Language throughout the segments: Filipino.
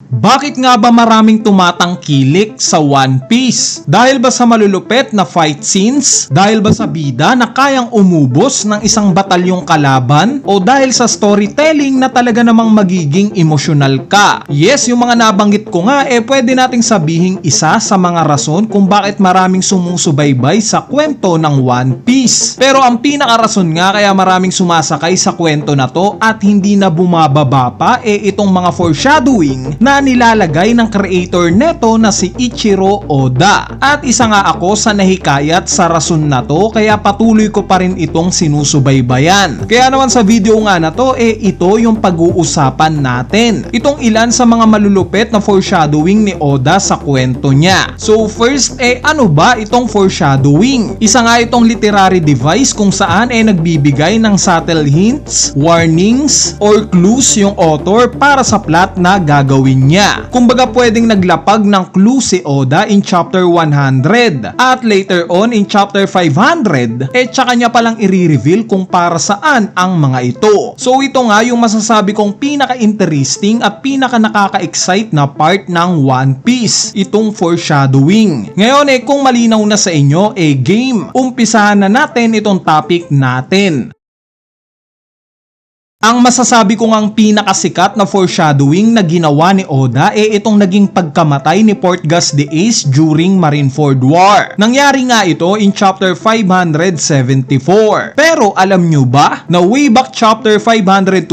Bakit nga ba maraming tumatangkilik sa One Piece? Dahil ba sa malulupet na fight scenes? Dahil ba sa bida na kayang umubos ng isang batalyong kalaban? O dahil sa storytelling na talaga namang magiging emosyonal ka? Yes, yung mga nabanggit ko nga pwede nating sabihing isa sa mga rason kung bakit maraming sumusubaybay sa kwento ng One Piece. Pero ang pinakarason nga kaya maraming sumasakay sa kwento na to at hindi na bumababa pa itong mga foreshadowing na nilalagay ng creator neto na si Ichiro Oda. At isa nga ako sa nahikayat sa rason na to kaya patuloy ko pa rin itong sinusubaybayan. Kaya naman sa video nga na to ito yung pag-uusapan natin. Itong ilan sa mga malulupet na foreshadowing ni Oda sa kwento niya. So first ano ba itong foreshadowing? Isa nga itong literary device kung saan nagbibigay ng subtle hints, warnings, or clues yung author para sa plot na gagawin niya. Kumbaga pwedeng naglapag ng clue si Oda in chapter 100 at later on in chapter 500 tsaka niya palang i-reveal kung para saan ang mga ito. So ito nga yung masasabi kong pinaka-interesting at pinaka-nakaka-excite na part ng One Piece, itong foreshadowing. Ngayon kung malinaw na sa inyo game, umpisahan na natin itong topic natin. Ang masasabi ko ngang pinakasikat na foreshadowing na ginawa ni Oda itong naging pagkamatay ni Portgas the Ace during Marineford War. Nangyari nga ito in chapter 574. Pero alam nyo ba na way back chapter 520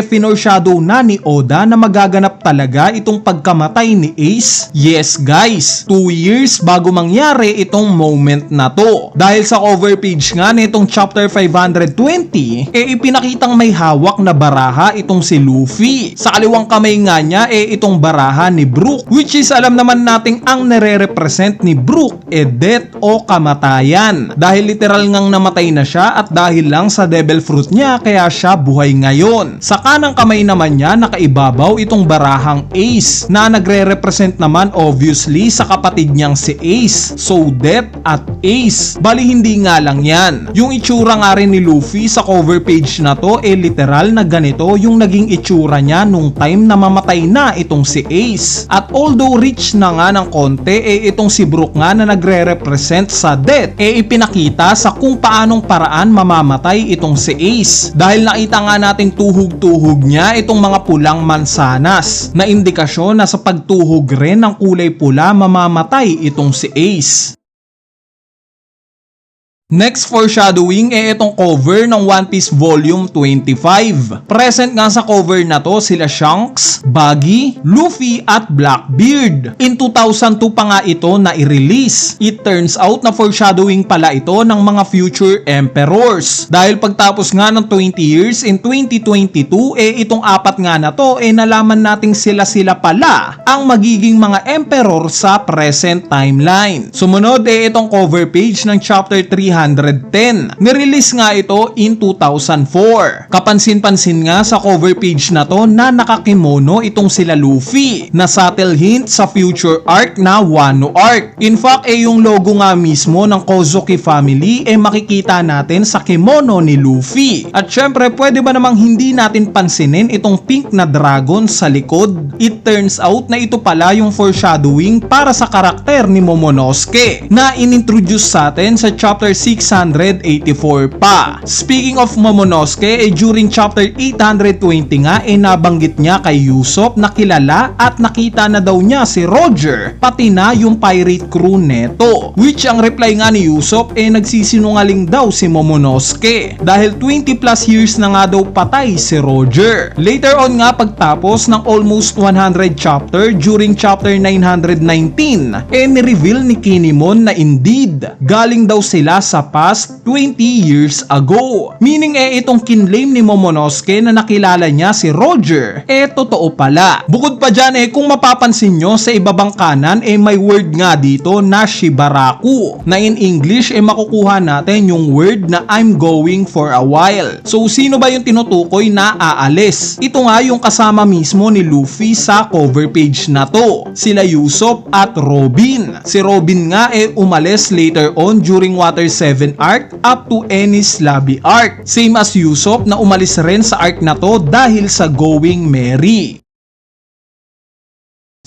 foreshadow na ni Oda na magaganap talaga itong pagkamatay ni Ace? Yes guys, 2 years bago mangyari itong moment na to. Dahil sa cover page nga nitong chapter 520 ipinakitang may hawak na baraha itong si Luffy. Sa kaliwang kamay nga niya itong baraha ni Brook, which is alam naman nating ang nare-represent ni Brook death o kamatayan. Dahil literal ngang namatay na siya at dahil lang sa devil fruit niya kaya siya buhay ngayon. Sa kanang kamay naman niya nakaibabaw itong barahang Ace na nagre-represent naman obviously sa kapatid niyang si Ace. So death at Ace. Bali hindi nga lang yan. Yung itsura nga rin ni Luffy sa cover page na to literal na ganito yung naging itsura niya nung time na mamatay na itong si Ace. At although rich na nga ng konti itong si Brook nga na nagre-represent sa death ipinakita sa kung paanong paraan mamamatay itong si Ace. Dahil nakita nga nating tuhog-tuhog niya itong mga pulang mansanas na indikasyon na sa pagtuhog rin ng kulay pula mamamatay itong si Ace. Next foreshadowing itong cover ng One Piece Volume 25. Present nga sa cover na to sila Shanks, Buggy, Luffy at Blackbeard. In 2002 pa nga ito na i-release. It turns out na foreshadowing pala ito ng mga future emperors. Dahil pagtapos nga ng 20 years in 2022 itong apat nga na to nalaman nating sila pala ang magiging mga emperor sa present timeline. Sumunod itong cover page ng chapter 310. Nirelease nga ito in 2004. Kapansin-pansin nga sa cover page na to na nakakimono itong sila Luffy na subtle hint sa future arc na Wano arc. In fact yung logo nga mismo ng Kozuki family makikita natin sa kimono ni Luffy. At syempre pwede ba namang hindi natin pansinin itong pink na dragon sa likod? It turns out na ito pala yung foreshadowing para sa karakter ni Momonosuke na inintroduce sa atin sa chapter 684 pa. Speaking of Momonosuke during chapter 820 nga nabanggit niya kay Usopp na kilala at nakita na daw niya si Roger pati na yung pirate crew neto. Which ang reply nga ni Usopp nagsisinungaling daw si Momonosuke dahil 20 plus years na nga daw patay si Roger. Later on nga pagtapos ng almost 100 chapter during chapter 919 ni-reveal ni Kinemon na indeed galing daw sila sa past 20 years ago. Meaning itong kinlaim ni Momonosuke na nakilala niya si Roger totoo pala. Bukod pa dyan kung mapapansin nyo sa ibabang kanan may word nga dito na Shibaraku na in English makukuha natin yung word na I'm going for a while. So sino ba yung tinutukoy na aalis? Ito nga yung kasama mismo ni Luffy sa cover page na to. Sila Usopp at Robin. Si Robin nga umalis later on during Water 7 arc up to Enies Lobby arc. Same as Usopp na umalis rin sa arc na to dahil sa Going Merry.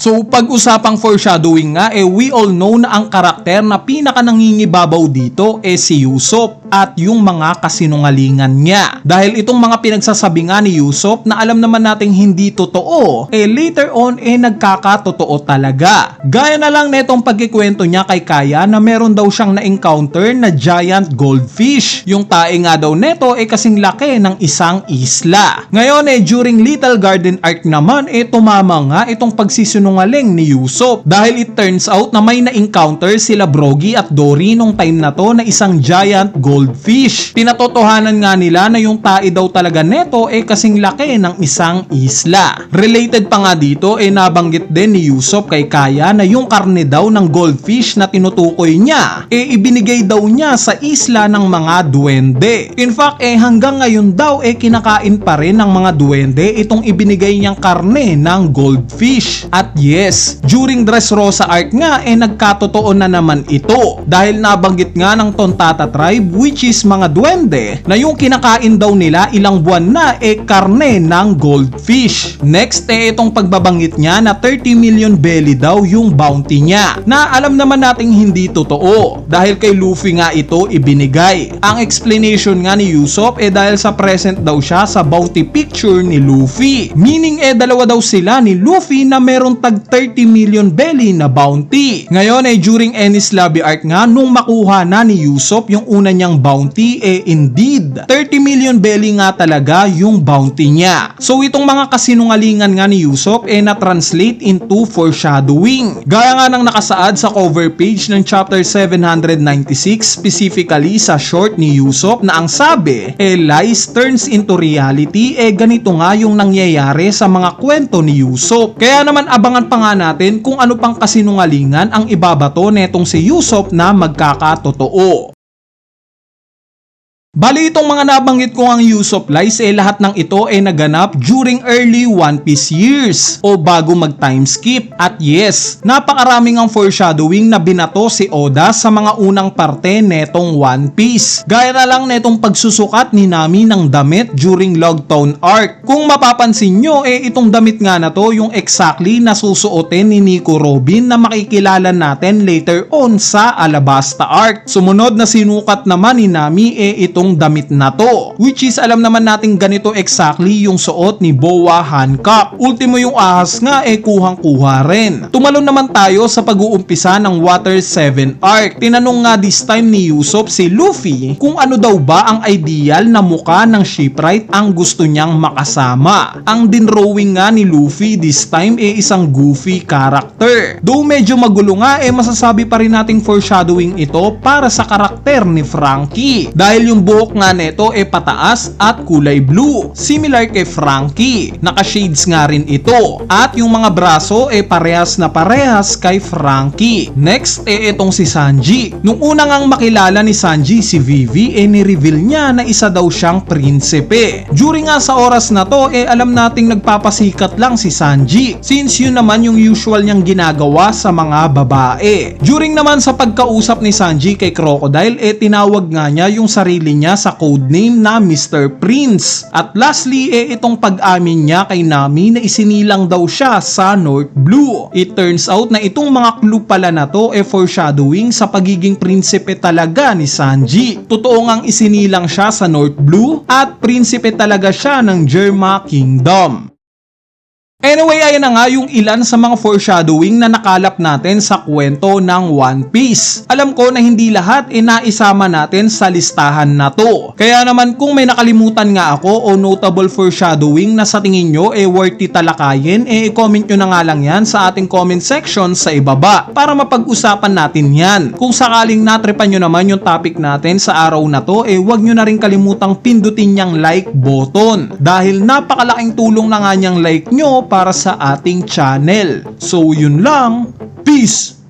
So pag-usapang foreshadowing nga, we all know na ang karakter na pinaka nangingibabaw dito si Usopp at yung mga kasinungalingan niya. Dahil itong mga pinagsasabi nga ni Usopp na alam naman nating hindi totoo, later on nagkakatotoo talaga. Gaya na lang netong pagkikwento niya kay Kaya na meron daw siyang na-encounter na giant goldfish. Yung tae nga daw neto kasing laki ng isang isla. Ngayon during Little Garden Arc naman tumama nga itong pagsisinungaling ni Usopp dahil it turns out na may na-encounter sila Brogy at Dory nung time na to na isang giant goldfish. Pinatotohanan nga nila na yung tae daw talaga neto kasing laki ng isang isla. Related pa nga dito nabanggit din ni Usopp kay Kaya na yung karne daw ng goldfish na tinutukoy niya ibinigay daw niya sa isla ng mga duwende. In fact hanggang ngayon daw kinakain pa rin ng mga duwende itong ibinigay niyang karne ng goldfish. At yes, during Dressrosa arc nga nagkatotoo na naman ito dahil nabanggit nga ng Tontata tribe which is mga duwende na yung kinakain daw nila ilang buwan na karne ng goldfish. Next itong pagbabanggit niya na 30 million belly daw yung bounty niya na alam naman nating hindi totoo dahil kay Luffy nga ito ibinigay. Ang explanation nga ni Usopp dahil sa present daw siya sa bounty picture ni Luffy, meaning dalawa daw sila ni Luffy na meron tag 30 million belly na bounty. Ngayon during Enies Lobby arc nga nung makuha na ni Usopp yung una niyang bounty indeed 30 million belly nga talaga yung bounty niya. So itong mga kasinungalingan nga ni Usopp na-translate into foreshadowing. Gaya nga ng nakasaad sa cover page ng chapter 796 specifically sa short ni Usopp na ang sabi lies turns into reality ganito nga yung nangyayari sa mga kwento ni Usopp. Kaya naman abangan pa nga natin kung ano pang kasinungalingan ang ibabato netong si Usopp na magkakatotoo. Bali itong mga nabanggit ko ang Usopp lies lahat ng ito naganap during early One Piece years o bago mag time skip. At yes, napakaraming ang foreshadowing na binato si Oda sa mga unang parte netong One Piece. Gaya na lang netong pagsusukat ni Nami ng damit during Logtown arc. Kung mapapansin nyo itong damit nga na to yung exactly na susuotin ni Nico Robin na makikilala natin later on sa Alabasta arc. Sumunod na sinukat naman ni Nami itong damit na to, which is alam naman natin ganito exactly yung suot ni Boa Hancock. Ultimo yung ahas nga kuhang-kuha rin. Tumalon naman tayo sa pag-uumpisa ng Water 7 arc. Tinanong nga this time ni Usopp si Luffy kung ano daw ba ang ideal na muka ng shipwright ang gusto niyang makasama. Ang dinrowing nga ni Luffy this time isang goofy character. Though medyo magulo nga masasabi pa rin nating foreshadowing ito para sa karakter ni Franky dahil yung buhok nga neto pataas at kulay blue, similar kay Franky. Naka-shades nga rin ito. At yung mga braso parehas na parehas kay Franky. Next itong si Sanji. Nung una ngang makilala ni Sanji si Vivi ni-reveal niya na isa daw siyang prinsipe. During nga sa oras na to alam nating nagpapasikat lang si Sanji since yun naman yung usual niyang ginagawa sa mga babae. During naman sa pagkausap ni Sanji kay Crocodile tinawag nga niya yung sarili niya sa codename na Mr. Prince. At lastly itong pag-amin niya kay Nami na isinilang daw siya sa North Blue. It turns out na itong mga clue pala na to foreshadowing sa pagiging prinsipe talaga ni Sanji. Totoo ngang isinilang siya sa North Blue at prinsipe talaga siya ng Germa Kingdom. Anyway, ayan na nga yung ilan sa mga foreshadowing na nakalap natin sa kwento ng One Piece. Alam ko na hindi lahat naisama natin sa listahan na to. Kaya naman kung may nakalimutan nga ako o notable foreshadowing na sa tingin nyo worthy talakayin, i-comment nyo na nga lang yan sa ating comment section sa ibaba para mapag-usapan natin yan. Kung sakaling natripan nyo naman yung topic natin sa araw na to, huwag nyo na rin kalimutang pindutin yung like button dahil napakalaking tulong na nga niyang like nyo para sa ating channel. So yun lang, peace!